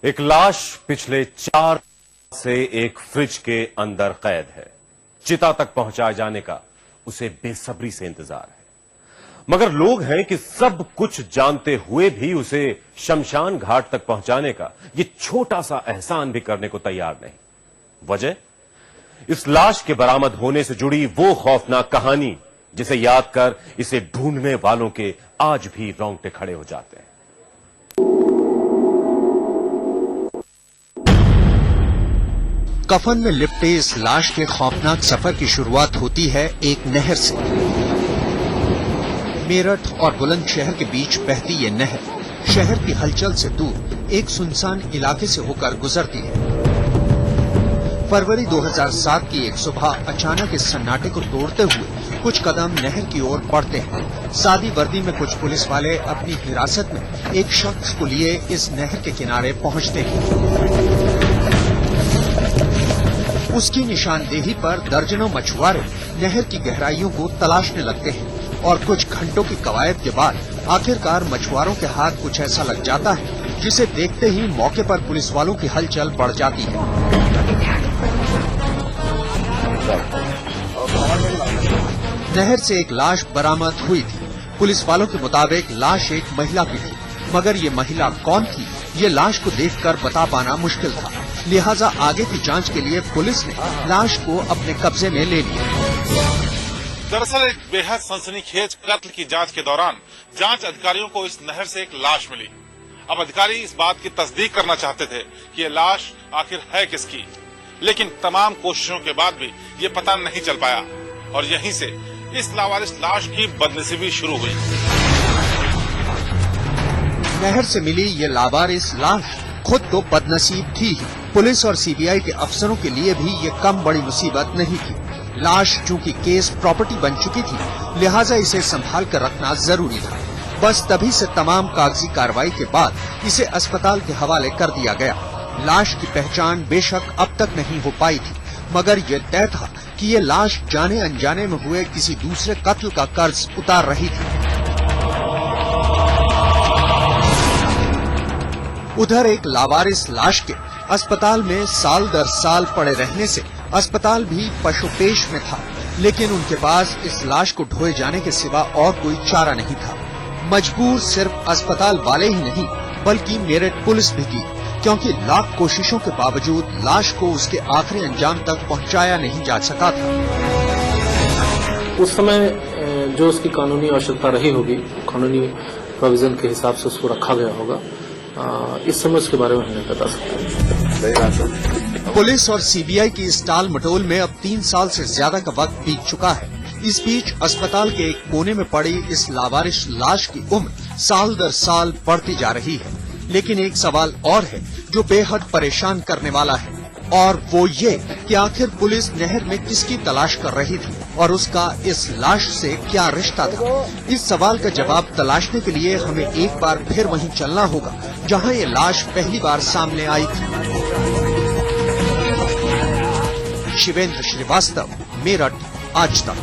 एक लाश पिछले 4 से एक फ्रिज के अंदर कैद है। चिता तक पहुंचाए जाने का उसे बेसब्री से इंतजार है, मगर लोग हैं कि सब कुछ जानते हुए भी उसे शमशान घाट तक पहुंचाने का ये छोटा सा एहसान भी करने को तैयार नहीं। वजह, इस लाश के बरामद होने से जुड़ी वो खौफनाक कहानी जिसे याद कर इसे ढूंढने वालों के आज भी रोंगटे खड़े हो जाते हैं। कफन में लिपटे इस लाश के खौफनाक सफर की शुरुआत होती है एक नहर से। मेरठ और बुलंदशहर के बीच बहती ये नहर शहर की हलचल से दूर एक सुनसान इलाके से होकर गुजरती है। फरवरी 2007 की एक सुबह अचानक इस सन्नाटे को तोड़ते हुए कुछ कदम नहर की ओर बढ़ते हैं। सादी वर्दी में कुछ पुलिस वाले अपनी हिरासत में एक शख्स को लिए इस नहर के किनारे पहुंचते हैं। उसकी निशानदेही पर दर्जनों मछुआरे नहर की गहराइयों को तलाशने लगते हैं और कुछ घंटों की कवायद के बाद आखिरकार मछुआरों के हाथ कुछ ऐसा लग जाता है जिसे देखते ही मौके पर पुलिस वालों की हलचल बढ़ जाती है। नहर से एक लाश बरामद हुई थी। पुलिस वालों के मुताबिक लाश एक महिला की थी, मगर ये महिला कौन थी ये लाश को देखकर बता पाना मुश्किल था। लिहाजा आगे की जांच के लिए पुलिस ने लाश को अपने कब्जे में ले लिया। दरअसल एक बेहद सनसनीखेज कत्ल की जांच के दौरान जांच अधिकारियों को इस नहर से एक लाश मिली। अब अधिकारी इस बात की तस्दीक करना चाहते थे कि ये लाश आखिर है किसकी, लेकिन तमाम कोशिशों के बाद भी ये पता नहीं चल पाया और यहीं से इस लावारिस लाश की बदनसीबी शुरू हुई। नहर से मिली ये लावारिस लाश खुद तो बदनसीब थी ही, पुलिस और सीबीआई के अफसरों के लिए भी ये कम बड़ी मुसीबत नहीं थी। लाश चूंकि केस प्रॉपर्टी बन चुकी थी, लिहाजा इसे संभाल कर रखना जरूरी था। बस तभी से तमाम कागजी कार्रवाई के बाद इसे अस्पताल के हवाले कर दिया गया। लाश की पहचान बेशक अब तक नहीं हो पाई थी, मगर ये तय था कि ये लाश जाने अनजाने में हुए किसी दूसरे कत्ल का कर्ज उतार रही थी। उधर एक लावारिस लाश के अस्पताल में साल दर साल पड़े रहने से अस्पताल भी पशुपेश में था, लेकिन उनके पास इस लाश को ढोए जाने के सिवा और कोई चारा नहीं था। मजबूर सिर्फ अस्पताल वाले ही नहीं बल्कि मेरठ पुलिस भी थी, क्योंकि लाख कोशिशों के बावजूद लाश को उसके आखिरी अंजाम तक पहुंचाया नहीं जा सका था। उस समय जो उसकी कानूनी आवश्यकता रही होगी, कानूनी प्रोविजन के हिसाब से उसको रखा गया होगा। इस समय उसके बारे में नहीं बता सकते। पुलिस और सीबीआई की इस टाल मटोल में अब 3 साल से ज्यादा का वक्त बीत चुका है। इस बीच अस्पताल के एक कोने में पड़ी इस लावारिस लाश की उम्र साल दर साल बढ़ती जा रही है। लेकिन एक सवाल और है जो बेहद परेशान करने वाला है, और वो ये कि आखिर पुलिस नहर में किसकी तलाश कर रही थी और उसका इस लाश से क्या रिश्ता था। इस सवाल का जवाब तलाशने के लिए हमें एक बार फिर वहीं चलना होगा जहां ये लाश पहली बार सामने आई थी। शिवेंद्र श्रीवास्तव, मेरठ, आज तक।